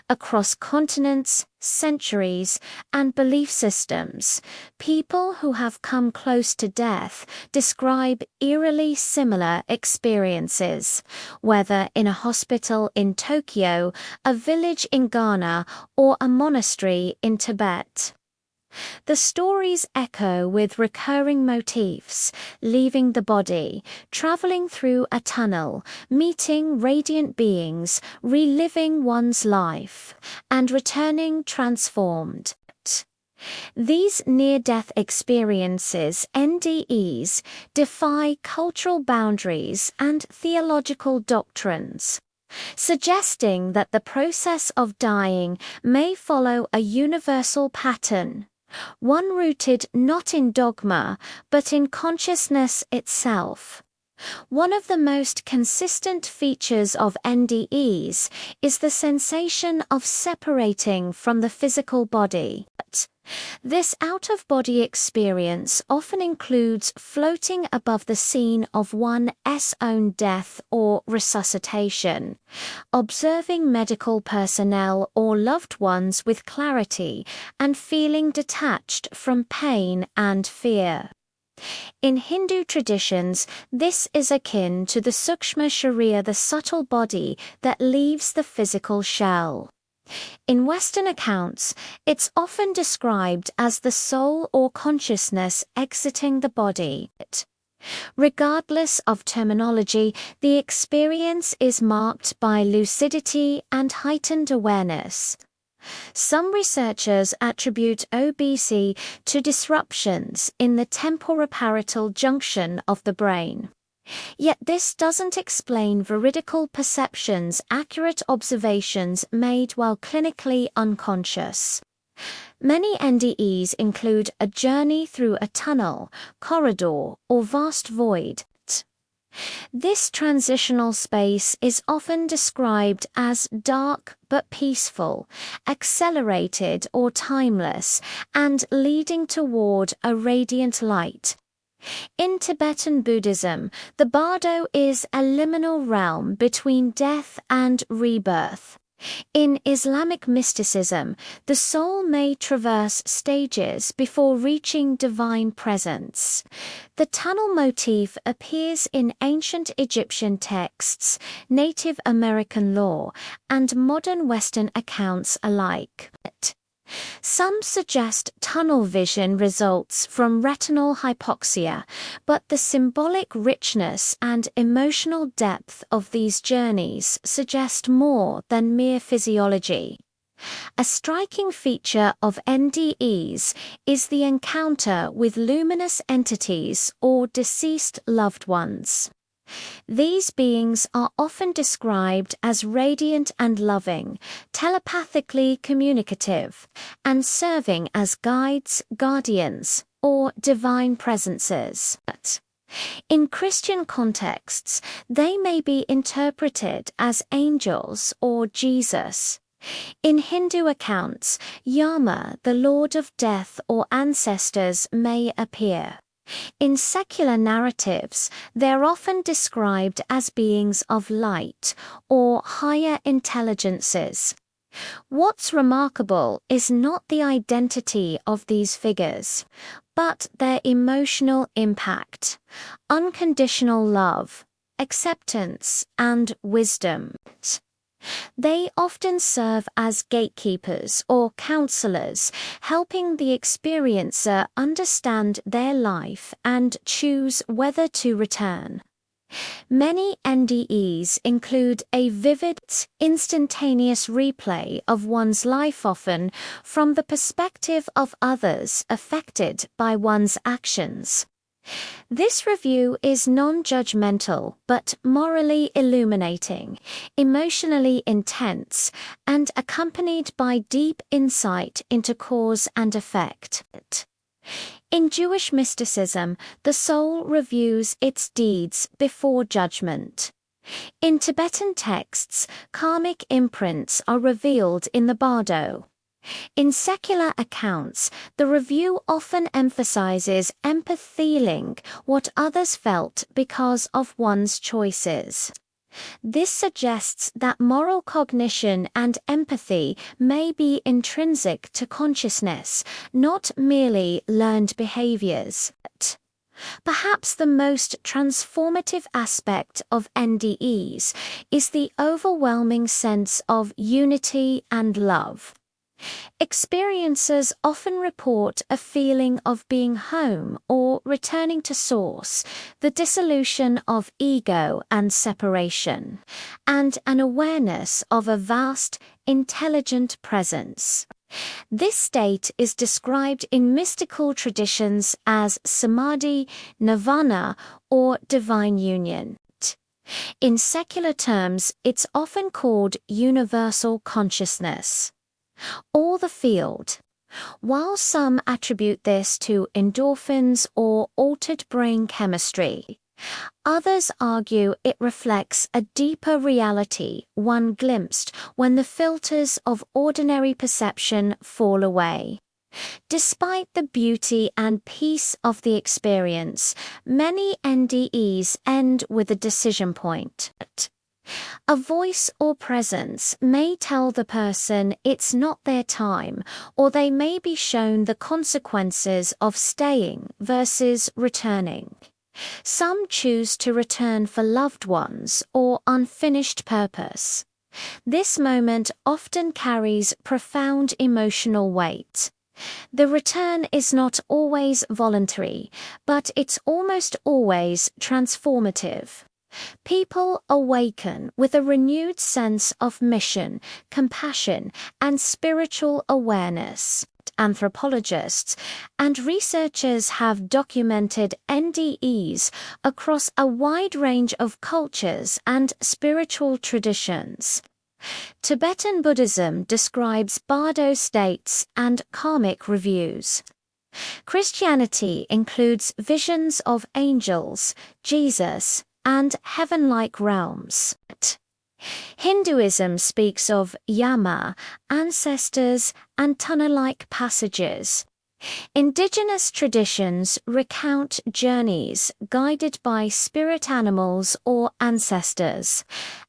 across continents, centuries, and belief systems, people who have come close to death describe eerily similar experiences, whether in a hospital in Tokyo, a village in Ghana, or a monastery in Tibet. The stories echo with recurring motifs: leaving the body, traveling through a tunnel, meeting radiant beings, reliving one's life, and returning transformed. These near-death experiences, NDEs, defy cultural boundaries and theological doctrines, suggesting that the process of dying may follow a universal pattern, one rooted not in dogma, but in consciousness itself. One of the most consistent features of NDEs is the sensation of separating from the physical body. This out-of-body experience often includes floating above the scene of one's own death or resuscitation, observing medical personnel or loved ones with clarity, and feeling detached from pain and fear. In Hindu traditions, this is akin to the Sukshma Sharira, the subtle body that leaves the physical shell. In Western accounts, it's often described as the soul or consciousness exiting the body. Regardless of terminology, the experience is marked by lucidity and heightened awareness. Some researchers attribute OBC to disruptions in the temporoparietal junction of the brain. Yet this doesn't explain veridical perceptions, accurate observations made while clinically unconscious. Many NDEs include a journey through a tunnel, corridor, or vast void. This transitional space is often described as dark but peaceful, accelerated or timeless, and leading toward a radiant light. In Tibetan Buddhism, the bardo is a liminal realm between death and rebirth. In Islamic mysticism, the soul may traverse stages before reaching divine presence. The tunnel motif appears in ancient Egyptian texts, Native American lore, and modern Western accounts alike. Some suggest tunnel vision results from retinal hypoxia, but the symbolic richness and emotional depth of these journeys suggest more than mere physiology. A striking feature of NDEs is the encounter with luminous entities or deceased loved ones. These beings are often described as radiant and loving, telepathically communicative, and serving as guides, guardians, or divine presences. In Christian contexts, they may be interpreted as angels or Jesus. In Hindu accounts, Yama, the Lord of Death or ancestors, may appear. In secular narratives, they're often described as beings of light or higher intelligences. What's remarkable is not the identity of these figures, but their emotional impact, unconditional love, acceptance, and wisdom. They often serve as gatekeepers or counselors, helping the experiencer understand their life and choose whether to return. Many NDEs include a vivid, instantaneous replay of one's life, often from the perspective of others affected by one's actions. This review is non-judgmental but morally illuminating, emotionally intense, and accompanied by deep insight into cause and effect. In Jewish mysticism, the soul reviews its deeds before judgment. In Tibetan texts, karmic imprints are revealed in the bardo. In secular accounts, the review often emphasizes empathy, feeling what others felt because of one's choices. This suggests that moral cognition and empathy may be intrinsic to consciousness, not merely learned behaviors. Perhaps the most transformative aspect of NDEs is the overwhelming sense of unity and love. Experiencers often report a feeling of being home or returning to source, the dissolution of ego and separation, and an awareness of a vast, intelligent presence. This state is described in mystical traditions as samadhi, nirvana, or divine union. In secular terms, it's often called universal consciousness, or the field. While some attribute this to endorphins or altered brain chemistry, others argue it reflects a deeper reality one glimpsed when the filters of ordinary perception fall away. Despite the beauty and peace of the experience, many NDEs end with a decision point. A voice or presence may tell the person it's not their time, or they may be shown the consequences of staying versus returning. Some choose to return for loved ones or unfinished purpose. This moment often carries profound emotional weight. The return is not always voluntary, but it's almost always transformative. People awaken with a renewed sense of mission, compassion, and spiritual awareness. Anthropologists and researchers have documented NDEs across a wide range of cultures and spiritual traditions. Tibetan Buddhism describes bardo states and karmic reviews. Christianity includes visions of angels, Jesus, and heaven-like realms. Hinduism speaks of yama, ancestors, and tunnel-like passages. Indigenous traditions recount journeys guided by spirit animals or ancestors,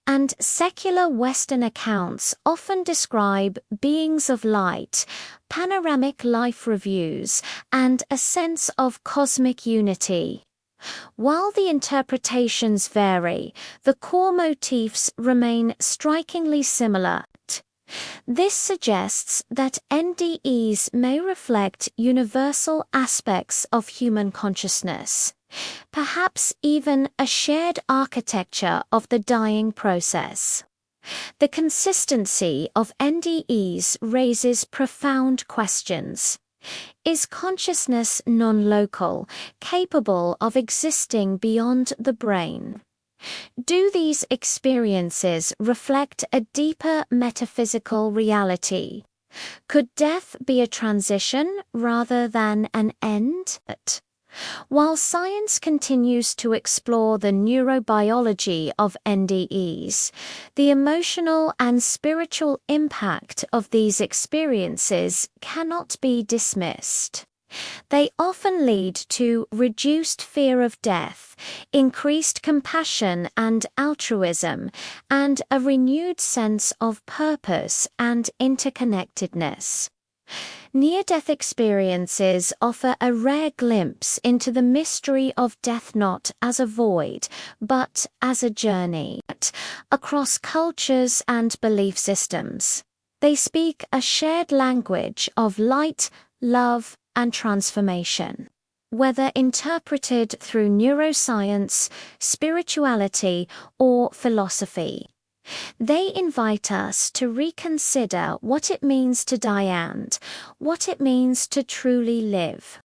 and secular Western accounts often describe beings of light, panoramic life reviews, and a sense of cosmic unity. While the interpretations vary, the core motifs remain strikingly similar. This suggests that NDEs may reflect universal aspects of human consciousness, perhaps even a shared architecture of the dying process. The consistency of NDEs raises profound questions. Is consciousness non-local, capable of existing beyond the brain? Do these experiences reflect a deeper metaphysical reality? Could death be a transition rather than an end? While science continues to explore the neurobiology of NDEs, the emotional and spiritual impact of these experiences cannot be dismissed. They often lead to reduced fear of death, increased compassion and altruism, and a renewed sense of purpose and interconnectedness. Near-death experiences offer a rare glimpse into the mystery of death, not as a void, but as a journey across cultures and belief systems. They speak a shared language of light, love, and transformation. Whether interpreted through neuroscience, spirituality, or philosophy, they invite us to reconsider what it means to die and what it means to truly live.